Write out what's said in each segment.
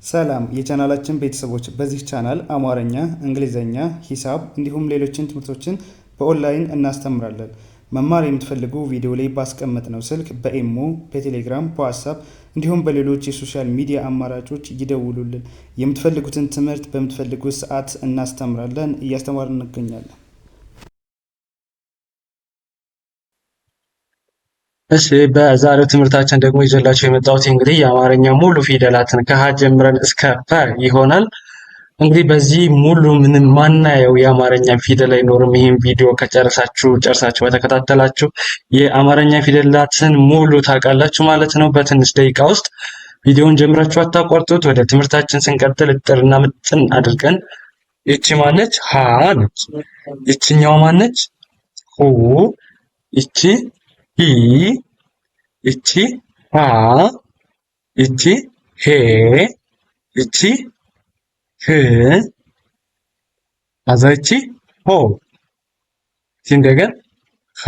ሰላም የቻናላችን ቤተሰቦች፣ በዚህ ቻናል አማርኛ፣ እንግሊዘኛ፣ ሂሳብ እንዲሁም ሌሎችን ትምህርቶችን በኦንላይን እናስተምራለን። መማር የምትፈልጉ ቪዲዮ ላይ ባስቀመጥነው ስልክ በኢሞ፣ በቴሌግራም፣ በዋትስአፕ እንዲሁም በሌሎች የሶሻል ሚዲያ አማራጮች ይደውሉልን። የምትፈልጉትን ትምህርት በምትፈልጉት ሰዓት እናስተምራለን፣ እያስተማርን እንገኛለን። እሺ በዛሬው ትምህርታችን ደግሞ ይዤላችሁ የመጣሁት እንግዲህ የአማርኛ ሙሉ ፊደላትን ከሀ ጀምረን እስከ ፐ ይሆናል። እንግዲህ በዚህ ሙሉ ምንም ማናየው የአማርኛ ፊደል አይኖርም። ይህም ቪዲዮ ከጨረሳችሁ በተከታተላችሁ የአማርኛ ፊደላትን ሙሉ ታውቃላችሁ ማለት ነው በትንሽ ደቂቃ ውስጥ። ቪዲዮውን ጀምራችሁ አታቋርጡት። ወደ ትምህርታችን ስንቀጥል እጥርና ምጥን አድርገን ይቺ ማነች? ሀ ነች። ይችኛው ማነች? ሁ። ይቺ ሂ። ይቺ ሃ። ይቺ ሄ። ይቺ ህ። ከዛ ይቺ ሆ። እንደገና ሃ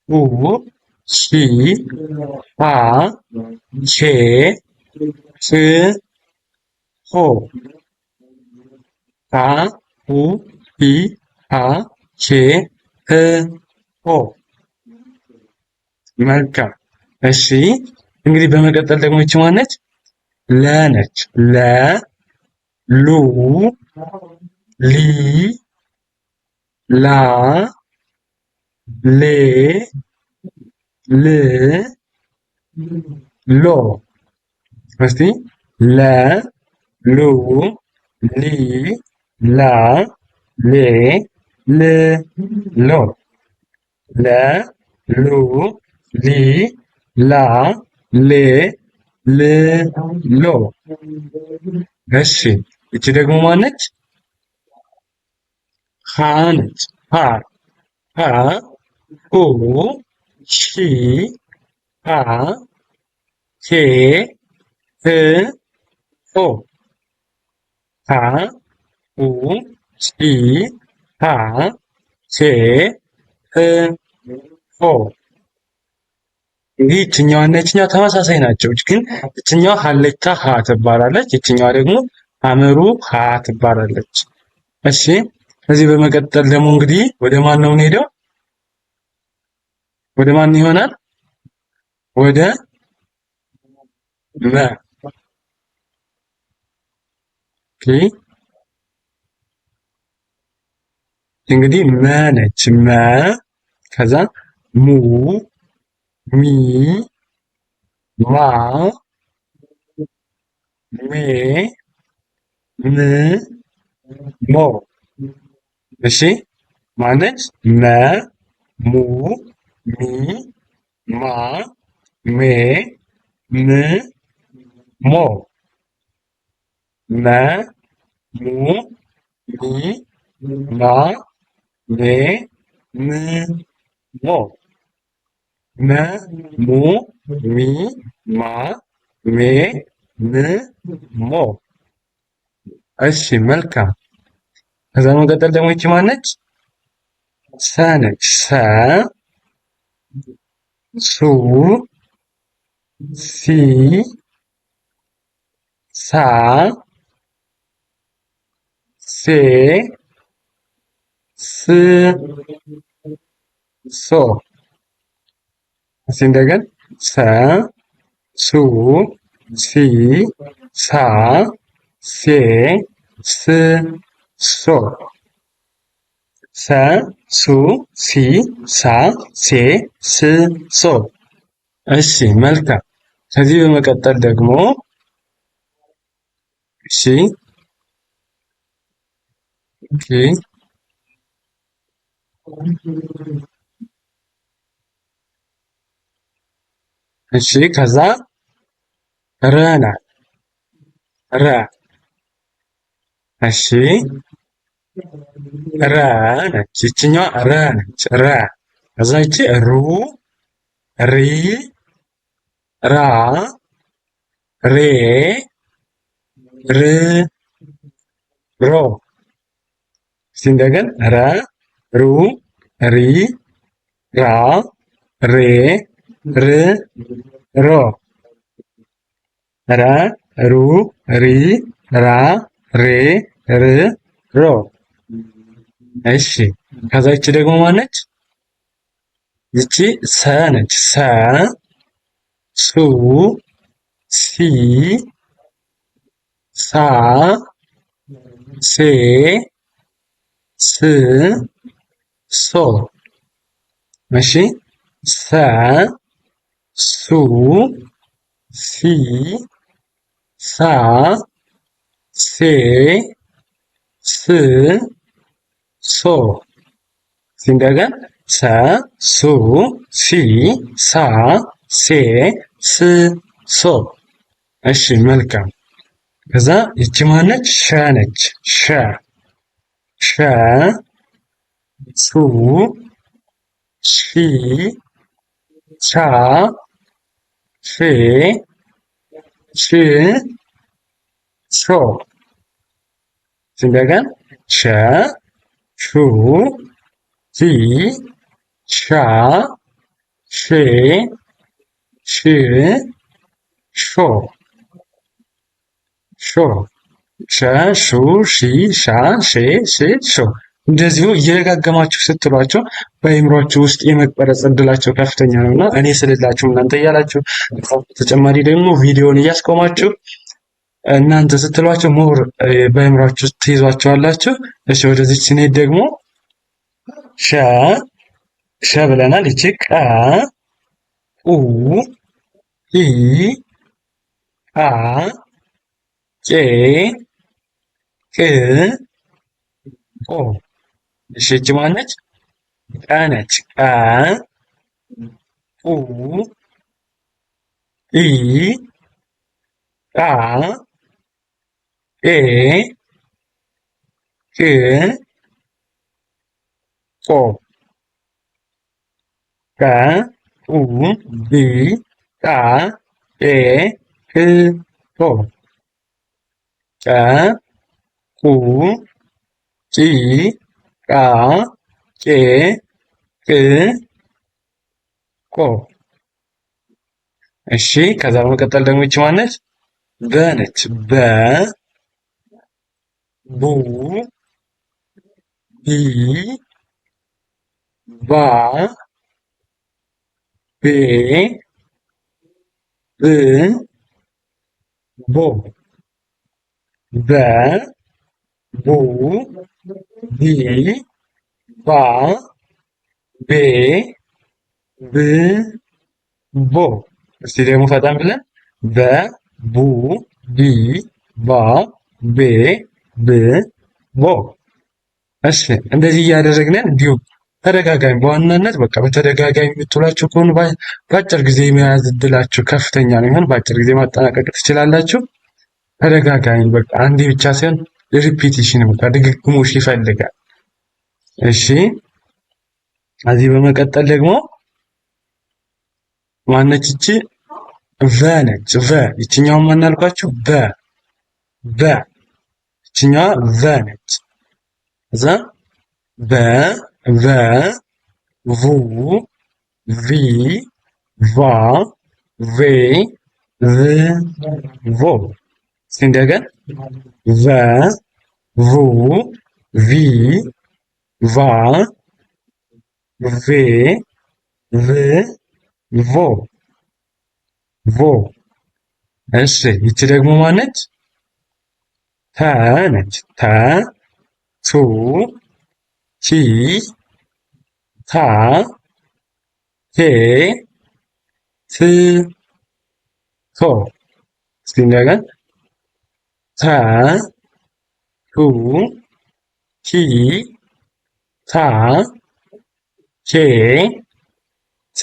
ሁ ሂ ሃ ሄ ህ ሆ። ሃ ሁ ሂ ሃ ሄ ህ ሆ። መልካም። እሺ እንግዲህ በመቀጠል ደግሞ ይቺ ማነች? ለ ነች። ለ ሉ ሊ ላ ሌ ል ሎ። እስቲ ለ ሉ ሊ ላ ሌ ል ሎ። ለ ሉ ሊ ላ ሌ ል ሎ። እሺ እቺ ደግሞ ማነች? ሃ ነች። ሃ ሃ ሁ ሂ ሃ ሄ ህ ሆ። ሃ ሁ ሂ ሃ ሄ ህ ሆ። እንግዲህ ይችኛዋ እና ይችኛዋ ተመሳሳይ ናቸው፣ ግን ይችኛዋ ሀሌታ ሀ ትባላለች፣ ይችኛዋ ደግሞ ሐመሩ ሀ ትባላለች። እሺ ከዚህ በመቀጠል ደግሞ እንግዲህ ወደ ማን ነው የምንሄደው? ወደ ማን ይሆናል? ወደ መ። ኦኬ እንግዲህ መ ነች። መ ከዛ ሙ ሚ ማ ሜ ም ሞ። እሺ ማነች? መ ሙ ሚ ማ ሜ ም ሞ። መ ሙ ሚ ማ ሜ ም ሞ። መ ሙ ሚ ማ ሜ ም ሞ። እሺ መልካም። ከዛ መቀጠል ደግሞ ይቺ ማነች? ሰ ነች። ሰ ሱ ሲ ሳ ሴ ስ ሶ። እስኪ እንደገና ሰ ሱ ሲ ሳ ሴ ስ ሶ። ሰ ሱ ሲ ሳ ሴ ስ ሶ። እሺ መልካም። ከዚህ በመቀጠል ደግሞ እሺ ኦኬ እሺ ከዛ ረ ናት። ረ። እሺ ረ ነች። ይችኛዋ ረ ነች። ረ ከዛ ይቺ ሩ ሪ ራ ሬ ር ሮ። እስቲ እንደገና ረ ሩ ሪ ራ ሬ ር ሮ። ረ ሩ ሪ ራ ሬ ር ሮ። እሺ ከዛ ይቺ ደግሞ ማነች? ይቺ ሰ ነች። ሰ ሱ ሲ ሳ ሴ ስ ሶ። እሺ ሰ ሱ ሲ ሳ ሴ ስ ሶ። እንደገና ሰ ሱ ሲ ሳ ሴ ስ ሶ። እሺ መልካም። ከዛ ይቺ ማነች? ሸ ነች። ሸ ሸ ሱ ሺ ሻ ሼ ሽ ሾ። እንደገና ሸ ሹ ሺ ሻ ሼ ሽ ሾ ሾ ሸ ሹ ሺ ሻ ሼ ሽ ሾ። እንደዚሁ እየደጋገማችሁ ስትሏቸው በአእምሯችሁ ውስጥ የመቀረጽ እድላቸው ከፍተኛ ነው እና እኔ ስልላችሁ እናንተ እያላችሁ ተጨማሪ ደግሞ ቪዲዮውን እያስቆማችሁ እናንተ ስትሏቸው ሞር በአእምሯችሁ ውስጥ ትይዟቸዋላችሁ። እሺ ወደዚህ ስንሄድ ደግሞ ሸ ሸ ብለናል። ይቺ ቀ ኡ ኢ ቃ ቄ ቅ ቆ። እሺ ይቺ ማነች? ቀ ነች። ቀ ኡ ኢ ቃ ቄ ቅ ቆ። ቀ ኡ ኢ ቃ ቄ ቅ ቆ። ቀ ኡ ጪ ቃ ቄ ቅ ቆ። እሺ ከዛ በመቀጠል ደግሞ ይቺ ማነች? በ ነች። በ ቡ ቢ ባ ቤ ብ ቦ። በ ቡ ቢ ባ ቤ ብ ቦ። እስቲ ደግሞ ፈጠን ብለን በ ቡ ቢ ባ ቤ ብ ቦ። እሺ እንደዚህ እያደረግን እንዲሁም ተደጋጋሚ በዋናነት በቃ በተደጋጋሚ የምትውላችሁ ከሆኑ በአጭር ጊዜ የመያዝ እድላችሁ ከፍተኛ ነው የሚሆን። በአጭር ጊዜ ማጠናቀቅ ትችላላችሁ። ተደጋጋሚ በቃ አንዴ ብቻ ሳይሆን ሪፒቲሽን በቃ ድግግሞሽ ይፈልጋል። እሺ ከዚህ በመቀጠል ደግሞ ማነች? ይቺ ቨ ነች። ቨ ይችኛውን ማናልኳችሁ? በ በ ይችኛዋ ቨ ነች። እዛ በ ቨ ቡ ቪ ቫ ቬ ቭ ቮ። እንደገና ቨ ቡ ቪ ቫ ቬ ቭ ቮ ቮ። እሺ ይቺ ደግሞ ማነች? ተ ነች። ተ ቱ ቲ ታ ቴ ት ቶ። እስኪ እንደገና ተ ቱ ቲ ታ ኬ ት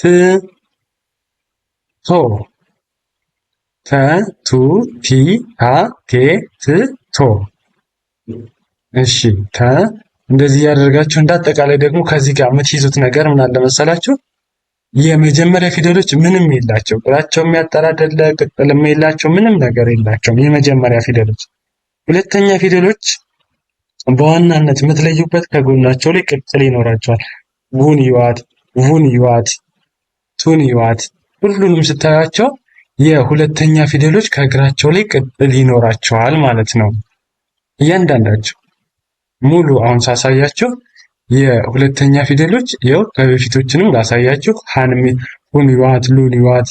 ቶ። ተ ቱ ቲ ታ ቴ ት ቶ። እሺ እንደዚህ ያደርጋችሁ። እንዳጠቃላይ ደግሞ ከዚህ ጋር የምትይዙት ነገር ምን አለ መሰላችሁ? የመጀመሪያ ፊደሎች ምንም የላቸው፣ ቁጥራቸው የሚያጠራደለ ቅጥልም የላቸው፣ ምንም ነገር የላቸውም የመጀመሪያ ፊደሎች። ሁለተኛ ፊደሎች በዋናነት የምትለዩበት ከጎናቸው ላይ ቅጥል ይኖራቸዋል። ቡን ይዋት፣ ቡን ይዋት፣ ቱን ይዋት። ሁሉንም ስታያቸው የሁለተኛ ፊደሎች ከእግራቸው ላይ ቅጥል ይኖራቸዋል ማለት ነው። እያንዳንዳቸው ሙሉ አሁን ሳሳያችሁ የሁለተኛ ፊደሎች ይኸው ከበፊቶችንም ላሳያችሁ ሀንሚ ሁኒዋት ሉኒዋት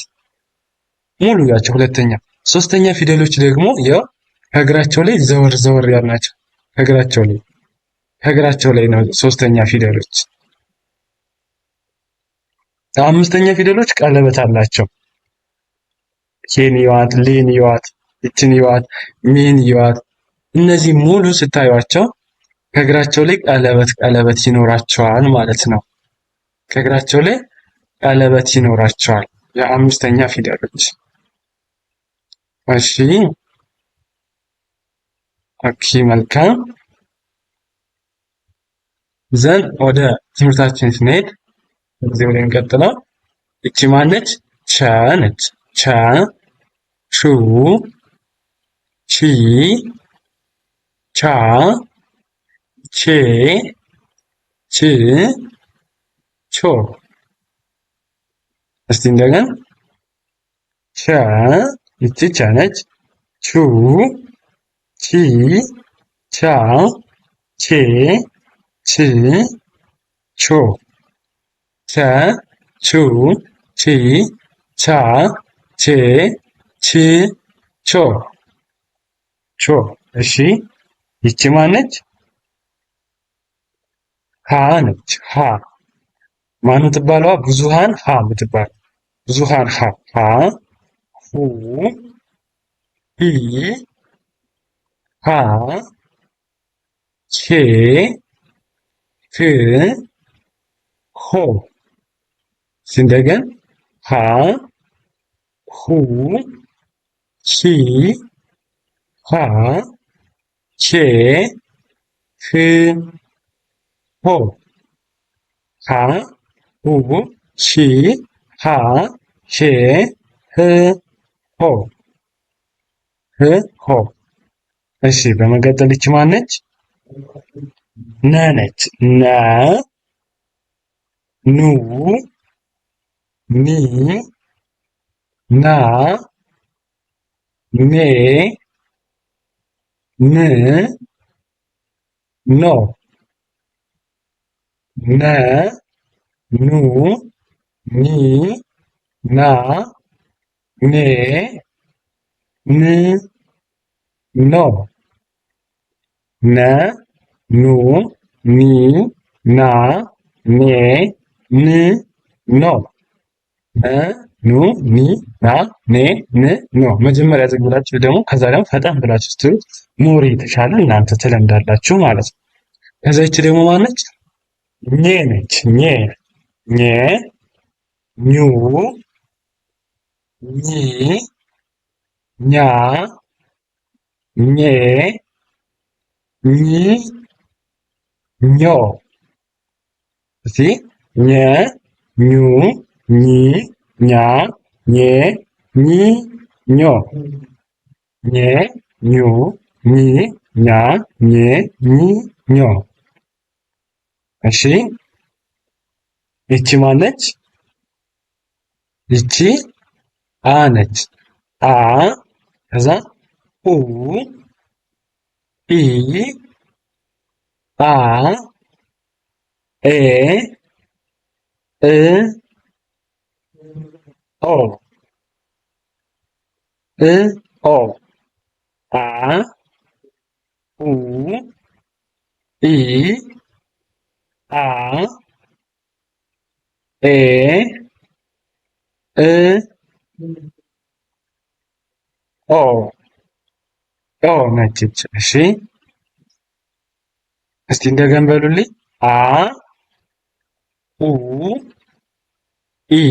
ሙሉ ያቸው ሁለተኛ። ሶስተኛ ፊደሎች ደግሞ ይኸው ከእግራቸው ላይ ዘወር ዘወር ያሉ ናቸው። ከእግራቸው ላይ ነው ሶስተኛ ፊደሎች። አምስተኛ ፊደሎች ቀለበት አላቸው። ኬን ይዋት፣ ሌን ይዋት፣ እችን ይዋት፣ ሜን ይዋት። እነዚህ ሙሉ ስታዩቸው ከእግራቸው ላይ ቀለበት ይኖራቸዋል ማለት ነው። ከእግራቸው ላይ ቀለበት ይኖራቸዋል የአምስተኛ ፊደሎች። እሺ ኦኬ መልካም። ዘን ወደ ትምህርታችን ስንሄድ እዚህ ወደ እንቀጥለው። እቺ ማነች? ቸ ነች። ቸ፣ ቹ፣ ቺ፣ ቻ፣ ቼ፣ ች፣ ቾ። እስቲ እንደገና ቸ፣ እቺ ቸ ነች። ቹ፣ ቺ፣ ቻ፣ ቼ፣ ች፣ ቾ። ቸ፣ ቹ፣ ቺ፣ ቻ፣ ቼ፣ ች፣ ቾ። ቾ። እሺ ይቺ ማነች? ሀ ነች። ሀ ማን ትባለዋ? ብዙሃን ሀ ምትባል ብዙሃን ሀ። ሀ፣ ሁ፣ ሂ፣ ሃ፣ ሄ፣ ህ፣ ሆ። እንደገን ሃ፣ ሁ፣ ሂ፣ ሃ፣ ሄ፣ ህ፣ ሆ። ሃ፣ ሁ፣ ሂ፣ ሃ፣ ሄ፣ ህ፣ ሆ። ህ፣ ሆ። እሺ በመቀጠል ይቺ ማነች? ነ ነች። ነ፣ ኑ፣ ኒ፣ ና፣ ኔ፣ ን፣ ኖ። ነ፣ ኑ፣ ኒ፣ ና፣ ኔ፣ ን፣ ኖ። ነ፣ ኑ፣ ኒ፣ ና፣ ኔ፣ ን፣ ኖ። ነ፣ ኑ፣ ኒ፣ ና፣ ኔ፣ ን፣ ኖ። መጀመሪያ ዝም ብላችሁ ደግሞ ከዛ ደግሞ ፈጠን ብላችሁ ስትሉ ሞር የተሻለ እናንተ ትለምዳላችሁ ማለት ነው። ከዛ ይቺ ደግሞ ማነች? ኘ ነች። ኘ፣ ኘ፣ ኙ፣ ኚ፣ ኛ፣ ኜ፣ ኚ፣ ኞ። እስቲ ኘ፣ ኙ፣ ኚ፣ ኛ፣ ኜ፣ ኚ፣ ኞ። ኘ፣ ኙ፣ ኚ፣ ኛ፣ ኜ፣ ኚ፣ ኞ። እሺ ይቺ ማነች? ይቺ አ ነች። አ ከዛ ኡ፣ ኢ፣ አ፣ ኤ፣ እ፣ ኦ። እ፣ ኦ። አ፣ ኡ፣ ኢ፣ አ፣ ኤ፣ እ፣ ኦ። ኦ ነች። እሺ እስቲ እንደገና በሉልኝ። አ፣ ኡ፣ ኢ፣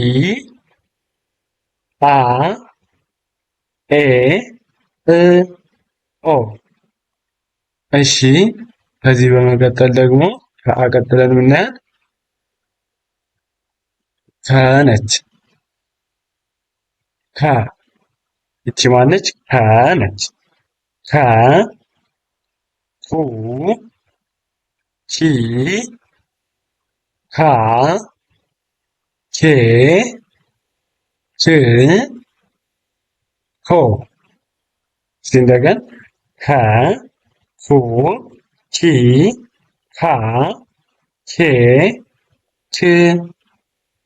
አ፣ ኤ፣ እ፣ ኦ። እሺ ከዚህ በመቀጠል ደግሞ ከአ ቀጥለን የምናያት ከ ነች። ከ ይቺ ማነች? ከ ነች። ከ፣ ሁ፣ ሂ፣ ሃ፣ ሄ፣ ህ፣ ሆ። እስቲ እንደገን ከ ኩ ቺ ካ ኬ ች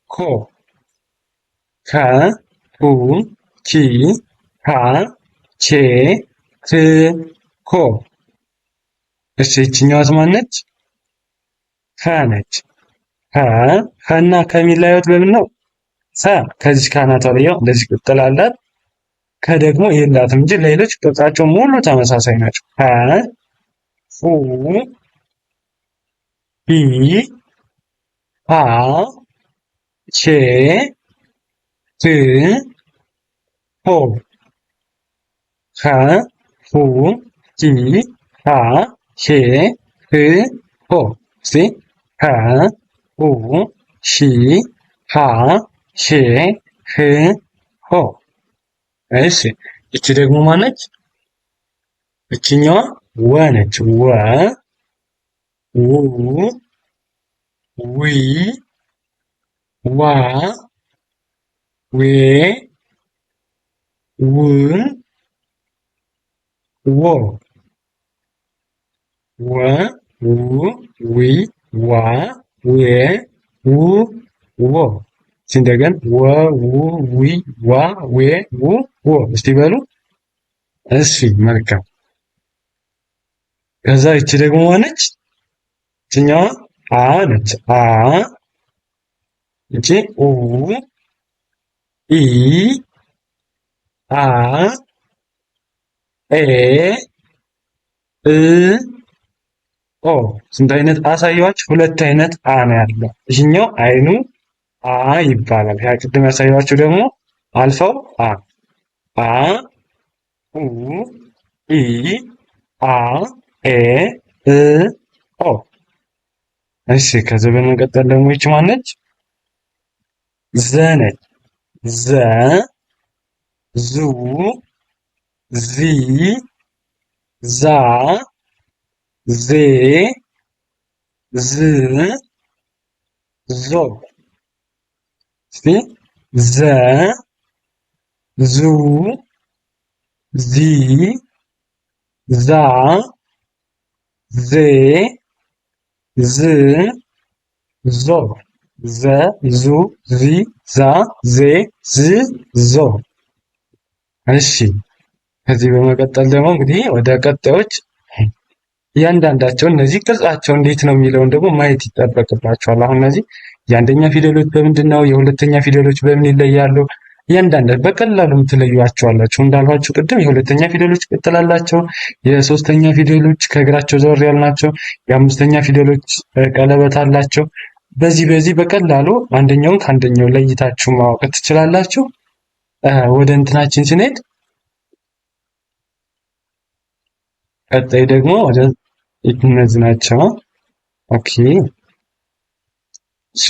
ኮ ከ ኩ ቺ ካ ቼ ክ ኮ። እሺ ይችኛዋስ ማነች? ከ ነች። ከና ከሚለያዩት በምን ነው? ከዚህ ካናቷ ላይ እንደዚህ ቅጥል አላት። ከደግሞ የላትም እንጂ ሌሎች ቅርጻቸው ሙሉ ተመሳሳይ ናቸው። ፉ ሂ ሃ ቼ ት ሆ ከ ፉ ሂ ሃ ቼ ት ሆ። እስቲ ከ ፉ ሺ ሃ ሼ ህ ሆ። እሺ እቺ ደግሞ ማነች? እቺኛዋ ወ ነች። ወ ው ዊ ዋ ዌ ው ዎ ወ ው ዊ ዋ ዌ ው ዎ። እንደገን ወ ው ዊ ዋ ዌ ው ዎ። እስቲ በሉ። እሺ መልካም። ከዛ ይቺ ደግሞ ማነች? ይችኛዋ አ ነች። አ ይቺ ኡ ኢ አ ኤ እ ኦ። ስንት አይነት አሳየዋችሁ? ሁለት አይነት አ ነው ያለው። ይህኛው አይኑ አ ይባላል። ያ ቅድም ያሳየዋችሁ ደግሞ አልፈው አ አ ኡ ኢ አ ኤ እ ኦ። እሺ ከዚህ በመቀጠል ደግሞ ይች ማነች? ዘ ነች። ዘ ዙ ዚ ዛ ዜ ዝ ዞ። እስቲ ዘ ዙ ዚ ዛ ዜ ዝ ዞ። ዘ ዙ ዚ ዛ ዜ ዝ ዞ። እሺ ከዚህ በመቀጠል ደግሞ እንግዲህ ወደ ቀጣዮች እያንዳንዳቸው እነዚህ ቅርጻቸው እንዴት ነው የሚለውን ደግሞ ማየት ይጠበቅባቸዋል። አሁን እነዚህ የአንደኛ ፊደሎች በምንድን ነው? የሁለተኛ ፊደሎች በምን ይለያሉ? እያንዳንዱ በቀላሉ ትለዩዋቸዋላችሁ። እንዳልኋችሁ ቅድም የሁለተኛ ፊደሎች ቅጥል አላቸው። የሶስተኛ ፊደሎች ከእግራቸው ዘወር ያሉ ናቸው። የአምስተኛ ፊደሎች ቀለበት አላቸው። በዚህ በቀላሉ አንደኛውን ከአንደኛው ለይታችሁ ማወቅ ትችላላችሁ። ወደ እንትናችን ስንሄድ ቀጣይ ደግሞ ወደ እነዚህ ናቸው። ኦኬ እሺ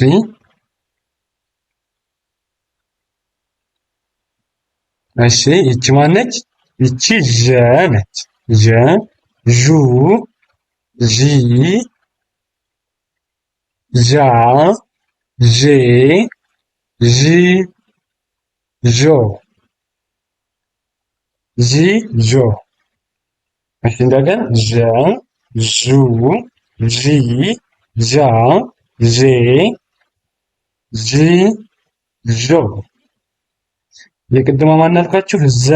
እሺ ይቺ ማነች? ይቺ ዠ ነች። ዠ ዡ ዢ ዣ ዤ ዥ ዦ ዢ ዦ። እሺ እንደገና ዠ ዡ ዢ ዣ ዤ ዥ ዦ። የቅድማ ማን አልኳችሁ? ዘ።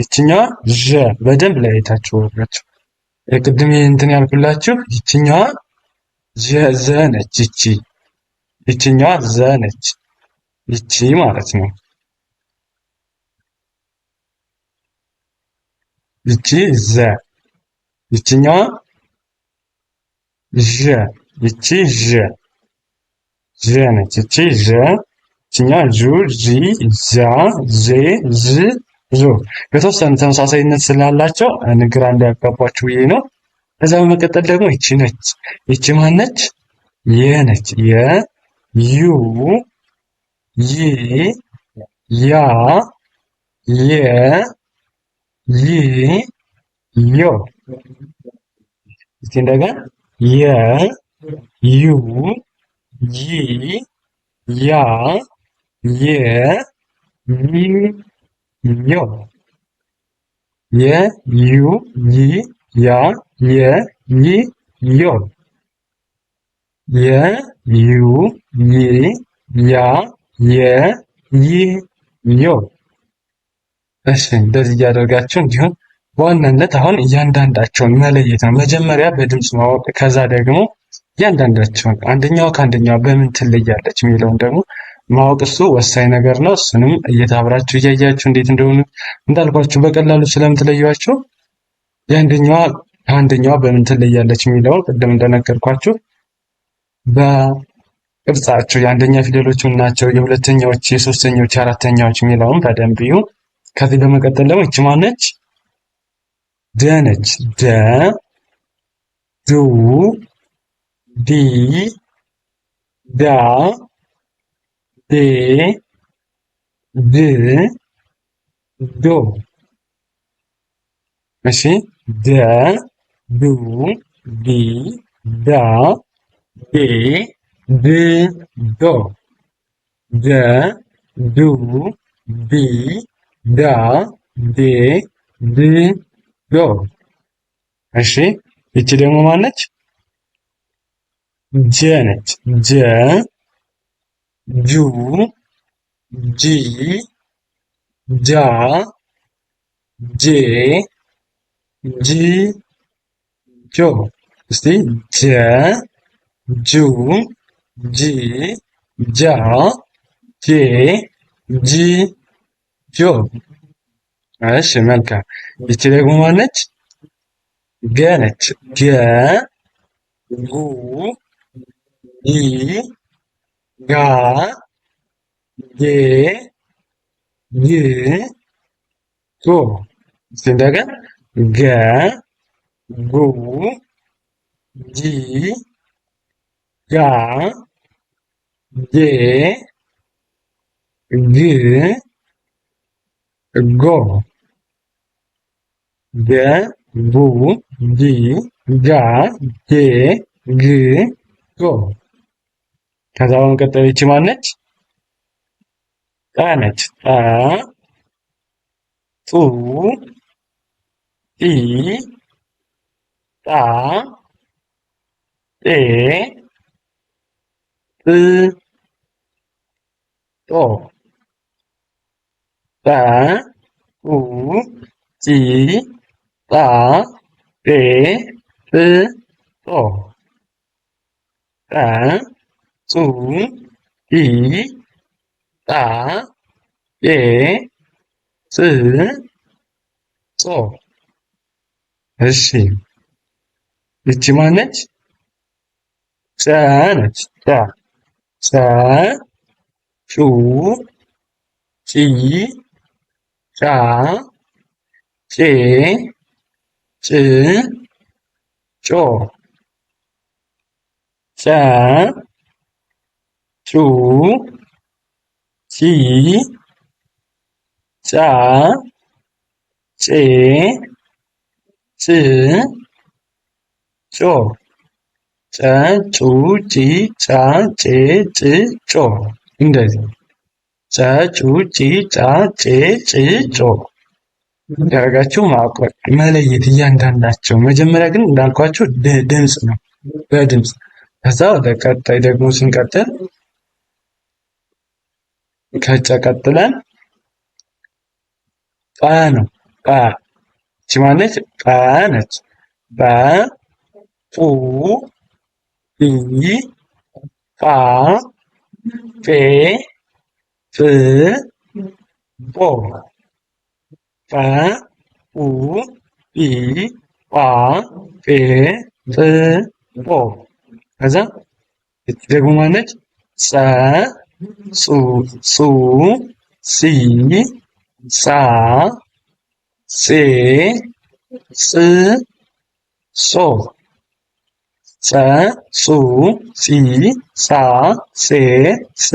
ይችኛዋ ዠ። በደንብ ለያይታችሁ ወራችሁ። የቅድም እንትን ያልኩላችሁ ይችኛዋ ዘ ነች። ይችኛዋ ዘ ነች። ይቺ ማለት ነው። ይቺ ዘ። ይችኛዋ ዠ። ይቺ ዠ ዠ ነች። ይቺ ዠ። ይችኛዋ ዡ ዢ ዣ ዤ ዥ ዞ። የተወሰነ ተመሳሳይነት ስላላቸው ግራ እንዳያጋባችሁ ብዬ ነው። ከዛ በመቀጠል ደግሞ ይቺ ነች። ይቺ ማነች? የ ነች። የ ዩ ይ ያ የ ይ ዮ። እስቲ እንደገና የ ዩ ይ ያ የ ይ ዮ። የ ዩ ይ ያ የ ይ ዮ የ ዩ ይ ያ የ ይ ዮ። እሺ እንደዚህ እያደረጋችሁ እንዲሁም በዋናነት አሁን እያንዳንዳቸውን መለየት ነው። መጀመሪያ በድምፅ ማወቅ፣ ከዛ ደግሞ እያንዳንዳቸውን አንደኛው ከአንደኛው በምን ትለያለች የሚለውን ደግሞ ማወቅ እሱ ወሳኝ ነገር ነው። እሱንም እየታብራችሁ እያያችሁ እንዴት እንደሆኑ እንዳልኳችሁ በቀላሉ ስለምትለዩዋቸው የአንደኛዋ ከአንደኛዋ በምን ትለያለች የሚለውን ቅድም እንደነገርኳችሁ በቅርጻቸው የአንደኛ ፊደሎች ምን ናቸው፣ የሁለተኛዎች፣ የሶስተኛዎች፣ የአራተኛዎች የሚለውን በደንብ እዩ። ከዚህ በመቀጠል ደግሞ ይቺ ማነች? ደ ነች። ደ ዱ ዲ ዳ ዴ ድ ዶ። እሺ ደ ዱ ዲ ዳ ዴ ድ ዶ ደ ዱ ዲ ዳ ዴ ድ ዶ። እሺ ይቺ ደግሞ ማነች? ጀ ነች። ጀ ጁ ጂ ጃ ጄ ጂ ጆ። እስቲ ጀ ጁ ጂ ጃ ጄ ጂ ጆ። እሺ መልካም። ይቺ ደግሞ ማነች? ገ ነች። ገ ጉ ጊ ጋ ጌ ግ ጎ። እስቲ እንደገና ገ ጉ ጂ ጋ ጌ ግ ጎ። ገ ጉ ጂ ጋ ጌ ግ ጎ። ከዛ በመቀጠል ይቺ ማነች? ጠ ነች። ጠ ጡ ጢ ጣ ጤ ጥ ጦ። ጠ ጡ ጢ ጣ ጤ ጥ ጦ። ጠ ጡ ጢ ጣ ጤ ጥ ጾ። እሺ ይቺ ማነች? ጨ ነች። ጨ ጨ ጩ ጪ ጫ ጬ ጭ ጮ። ጨ ጩ ጪ ጫ ጬ ጭ ጮ። ጨ ጩ ጪ ጫ ጬ ጭ ጮ። እንደዚህ ጨ ጩ ጪ ጫ ጬ ጭ ጮ ያደረጋችሁ ማወቅ መለየት እያንዳንዳቸው። መጀመሪያ ግን እንዳልኳችሁ ድምፅ ነው፣ በድምፅ ከዛ ወደ ቀጣይ ደግሞ ስንቀጥል ከጨ ቀጥለን ጰ ነው። ጰ ይቺ ማነች? ጰ ነች። ጰ ጱ ጲ ጳ ጴ ጵ ጶ። ጰ ጱ ጲ ጳ ጴ ጵ ጶ። ከዛ ደግሞ ማነች? ጸ ጹ ጹ ጺ ጻ ጼ ጽ ጾ። ጸ ጹ ጺ ጻ ጼ ጽ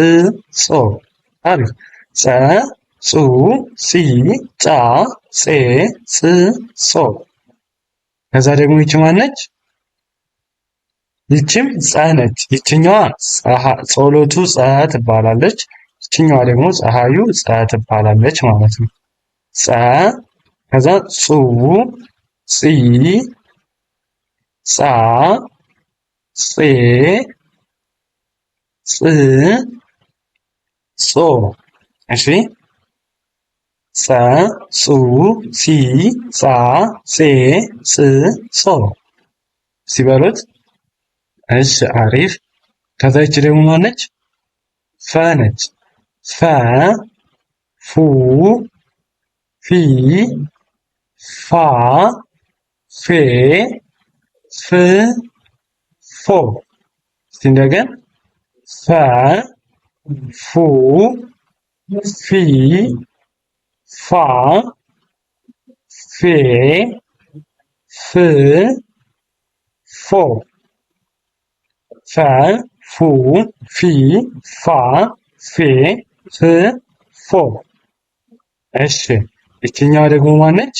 ጾ። አሪፍ። ጸ ጹ ጺ ጻ ጼ ጽ ጾ። ከዛ ደግሞ ይቺ ማነች? ይቺም ጸ ነች። ይችኛዋ ጸሎቱ ጸ ትባላለች። ይችኛዋ ደግሞ ፀሐዩ ጸ ትባላለች ማለት ነው። ጸ ከዛ ጹ ጺ ጻ ጼ ጽ ጾ። እሺ ጸ ጹ ጺ ጻ ጼ ጽ ጾ ሲበሉት። እሺ አሪፍ። ከዛ ይቺ ደግሞ ማነች? ፈ ነች። ፈ ፉ ፊ ፋ ፌ ፍ ፎ። እስቲ እንደገን ፈ ፉ ፊ ፋ ፌ ፍ ፎ። ፈ ፉ ፊ ፋ ፌ ፍ ፎ። እሺ ይችኛዋ ደግሞ ማነች?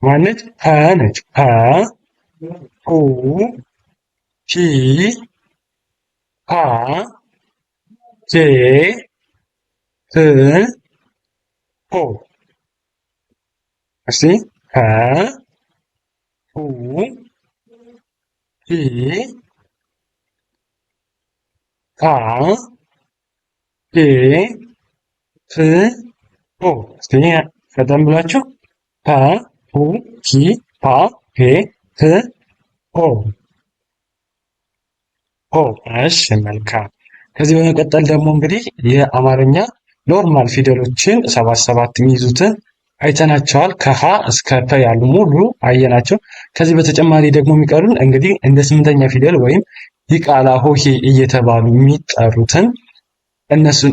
ማነች? ፐ ነች። ፐ ፑ ፒ ፓ ፔ ፕ ፖ። እስቲ ፐ ፑ ፒ ፓ ፔ ፕ ፖ። እስቲ ፈጠን ብላችሁ ፐ ፑ ፒ ፓ ፔ ፕ ፖ። እሺ መልካም። ከዚህ በመቀጠል ደግሞ እንግዲህ የአማርኛ ኖርማል ፊደሎችን 77 የሚይዙትን አይተናቸዋል። ከሀ እስከ ፐ ያሉ ሙሉ አየናቸው። ከዚህ በተጨማሪ ደግሞ የሚቀሩን እንግዲህ እንደ ስምንተኛ ፊደል ወይም ዲቃላ ሆሄ እየተባሉ የሚጠሩትን እነሱን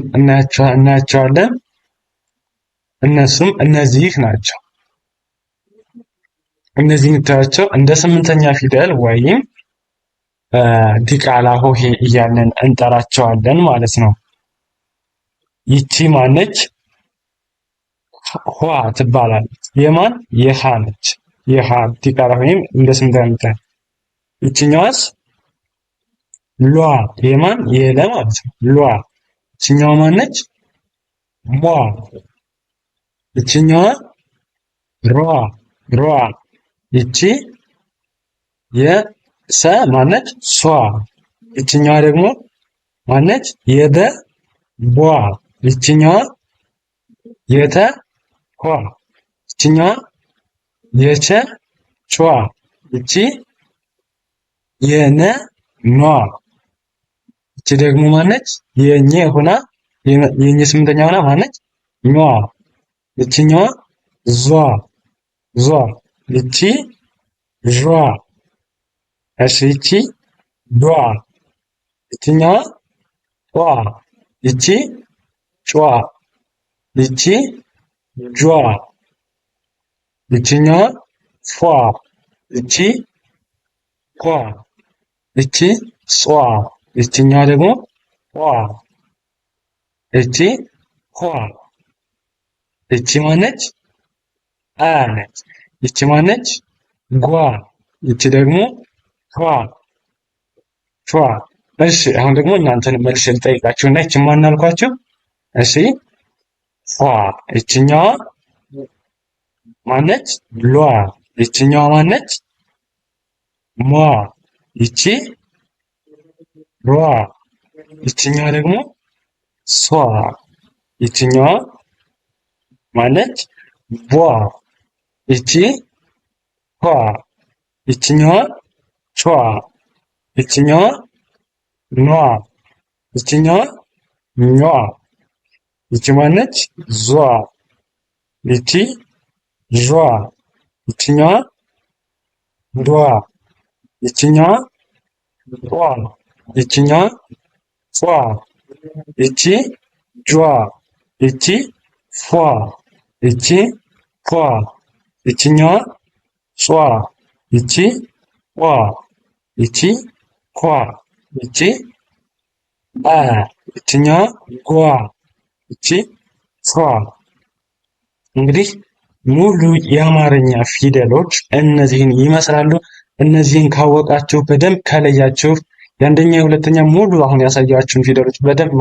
እናያቸዋለን። እነሱም እነዚህ ናቸው። እነዚህ የምታያቸው እንደ ስምንተኛ ፊደል ወይም ዲቃላ ሆሄ እያለን እንጠራቸዋለን ማለት ነው። ይቺ ማነች? ኋ ትባላለች። የማን? የሃ ነች። የሃ ዲቃላ ወይም እንደ ስምንተኛ ፊደል። ይችኛዋስ? ሏ የማን? የለ ማለት ነው። ሏ። ይችኛዋ ማነች? ሟ። ይችኛዋ ሯ ሯ። ይቺ የሰ ማነች? ሷ። ይችኛዋ ደግሞ ማነች? የበ ቧ። ይችኛዋ የተ ኋ። ይችኛዋ የቸ ቿ። ይቺ የነ ኗ። ይቺ ደግሞ ማነች? የኘ ሆና የኘ ስምንተኛ ሆና ማነች? ኟ። ይችኛዋ ዟ ዟ። ይቺ ዣ። እሺ ይቺ ዷ። ይችኛዋ ጧ። ይቺ ጯ። ይቺ ጇ። ይችኛዋ ፏ። ይቺ ኳ። ይቺ ጿ። ይችኛዋ ደግሞ ቋ። ይቺ ኳ። ይቺ ማነች? አ ነች። ይቺ ማነች? ጓ። ይቺ ደግሞ ቿ ቿ። እሺ አሁን ደግሞ እናንተን መልሼ ልጠይቃችሁ እና ይቺ ማን አልኳችሁ? እሺ ፏ። ይችኛዋ ማነች? ሏ። ይችኛዋ ማነች? ሟ። ይቺ ሯ። ይችኛዋ ደግሞ ሷ። ይችኛዋ ማነች? ቧ። ይቺ ኳ። ይችኛዋ ቿ። ይችኛዋ ኗ። ይችኛዋ ኟ። ይቺ ማነች? ዟ። ይቺ ዟ። ይችኛዋ ዷ። ይችኛዋ ጧ። ይችኛዋ ፏ። ይቺ ጇ። ይቺ ፏ። ይቺ ፏ። ይችኛዋ ጿ። ይቺ ቋ። ይቺ ኳ። ይቺ አ። ይችኛዋ ጓ። ይቺ ፏ። እንግዲህ ሙሉ የአማርኛ ፊደሎች እነዚህን ይመስላሉ። እነዚህን ካወቃችሁ በደንብ ከለያችሁ የአንደኛ የሁለተኛ ሙሉ አሁን ያሳያችሁን ፊደሎች በደንብ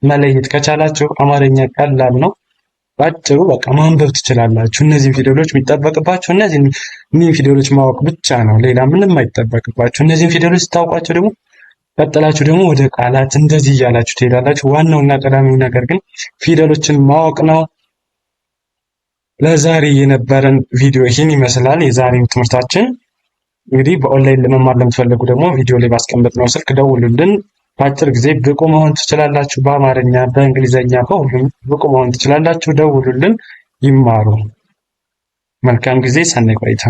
መለየት ከቻላችሁ አማርኛ ቀላል ነው። ባጭሩ በቃ ማንበብ ትችላላችሁ። እነዚህን ፊደሎች የሚጠበቅባችሁ እነዚህን ፊደሎች ማወቅ ብቻ ነው። ሌላ ምንም አይጠበቅባችሁ። እነዚህን ፊደሎች ስታውቋቸው ደግሞ ቀጥላችሁ ደግሞ ወደ ቃላት እንደዚህ እያላችሁ ትሄዳላችሁ። ዋናውና ቀዳሚው ነገር ግን ፊደሎችን ማወቅ ነው። ለዛሬ የነበረን ቪዲዮ ይህን ይመስላል። የዛሬው ትምህርታችን እንግዲህ በኦንላይን ለመማር ለምትፈልጉ ደግሞ ቪዲዮ ላይ ባስቀመጥነው ስልክ ደውሉልን። በአጭር ጊዜ ብቁ መሆን ትችላላችሁ። በአማርኛ፣ በእንግሊዘኛ፣ በሁሉም ብቁ መሆን ትችላላችሁ። ደውሉልን፣ ይማሩ። መልካም ጊዜ፣ ሰናይ ቆይታ።